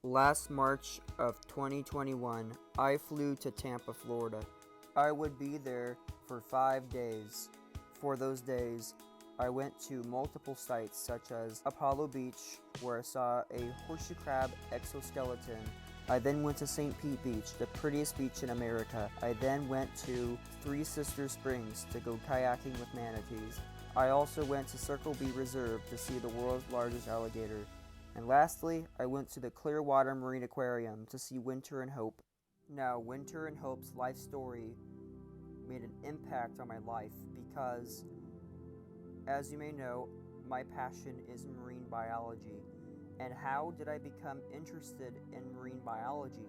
Last March of 2021, I flew to Tampa, Florida. I would be there for 5 days. For those days, I went to multiple sites such as Apollo Beach, where I saw a horseshoe crab exoskeleton. I then went to St. Pete Beach, the prettiest beach in America. I then went to Three Sisters Springs to go kayaking with manatees. I also went to Circle B Reserve to see the world's largest alligator. And lastly, I went to the Clearwater Marine Aquarium to see Winter and Hope. Now, Winter and Hope's life story made an impact on my life because, as you may know, my passion is marine biology. And how did I become interested in marine biology?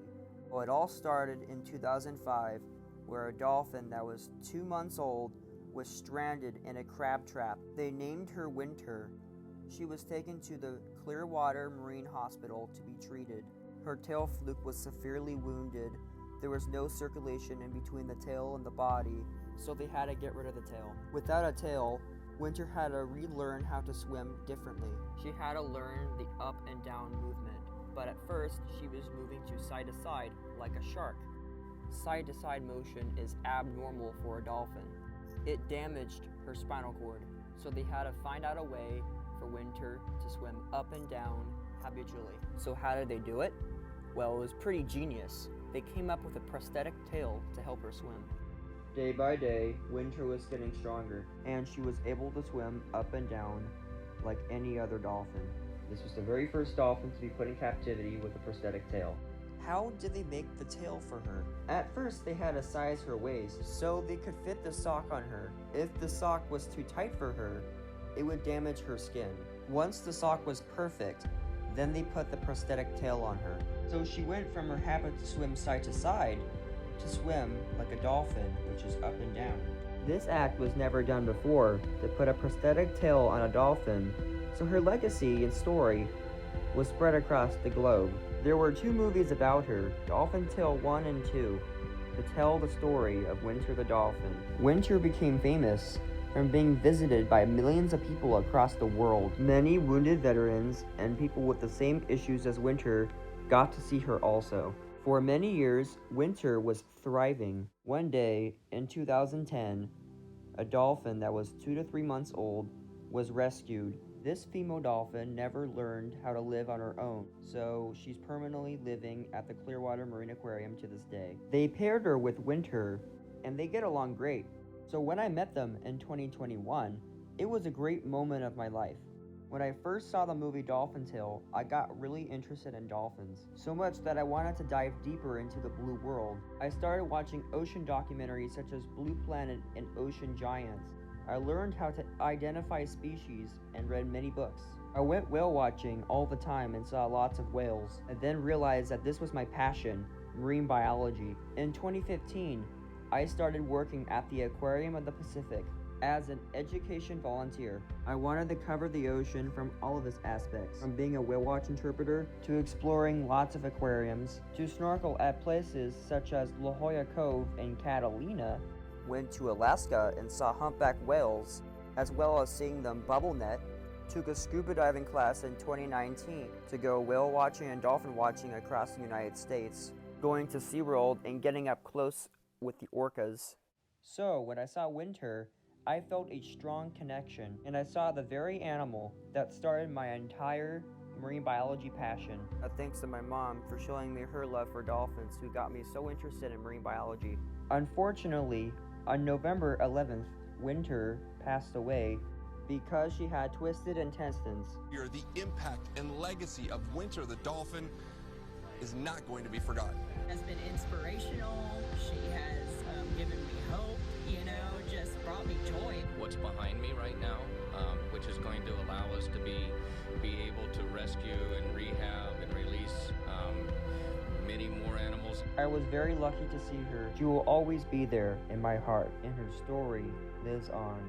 Well, it all started in 2005, where a dolphin that was 2 months old was stranded in a crab trap. They named her Winter. She was taken to the Clearwater Marine Hospital to be treated. Her tail fluke was severely wounded. There was no circulation in between the tail and the body, so they had to get rid of the tail. Without a tail, Winter had to relearn how to swim differently. She had to learn the up and down movement, but at first she was moving to side like a shark. Side to side motion is abnormal for a dolphin. It damaged her spinal cord, so they had to find out a way for Winter to swim up and down habitually. So how did they do it? Well, it was pretty genius. They came up with a prosthetic tail to help her swim. Day by day, Winter was getting stronger, and she was able to swim up and down like any other dolphin. This was the very first dolphin to be put in captivity with a prosthetic tail. How did they make the tail for her? At first, they had to size her waist so they could fit the sock on her. If the sock was too tight for her, it would damage her skin. Once the sock was perfect, then they put the prosthetic tail on her. So she went from her habit to swim side to side to swim like a dolphin, which is up and down. This act was never done before, to put a prosthetic tail on a dolphin, so her legacy and story was spread across the globe. There were 2 movies about her, Dolphin Tale 1 and 2, to tell the story of Winter the dolphin. Winter became famous from being visited by millions of people across the world. Many wounded veterans and people with the same issues as Winter got to see her also. For many years, Winter was thriving. One day, in 2010, a dolphin that was 2 to 3 months old was rescued. This female dolphin never learned how to live on her own, so she's permanently living at the Clearwater Marine Aquarium to this day. They paired her with Winter, and they get along great. So when I met them in 2021, it was a great moment of my life. When I first saw the movie Dolphin Tale, I got really interested in dolphins, so much that I wanted to dive deeper into the blue world. I started watching ocean documentaries such as Blue Planet and Ocean Giants. I learned how to identify species and read many books. I went whale watching all the time and saw lots of whales. I then realized that this was my passion, marine biology. In 2015, I started working at the Aquarium of the Pacific as an education volunteer. I wanted to cover the ocean from all of its aspects, from being a whale watch interpreter to exploring lots of aquariums, to snorkel at places such as La Jolla Cove and Catalina. Went to Alaska and saw humpback whales, as well as seeing them bubble net. Took a scuba diving class in 2019 to go whale watching and dolphin watching across the United States, going to SeaWorld and getting up close with the orcas. So when I saw Winter, I felt a strong connection, and I saw the very animal that started my entire marine biology passion. Thanks to my mom for showing me her love for dolphins, who got me so interested in marine biology. Unfortunately, on November 11th, Winter passed away because she had twisted intestines. The impact and legacy of Winter the dolphin is not going to be forgotten. Has been inspirational. She has given me hope, just brought me joy. What's behind me right now, which is going to allow us to be able to rescue and rehab and release many more animals. I was very lucky to see her. She will always be there in my heart, and her story lives on.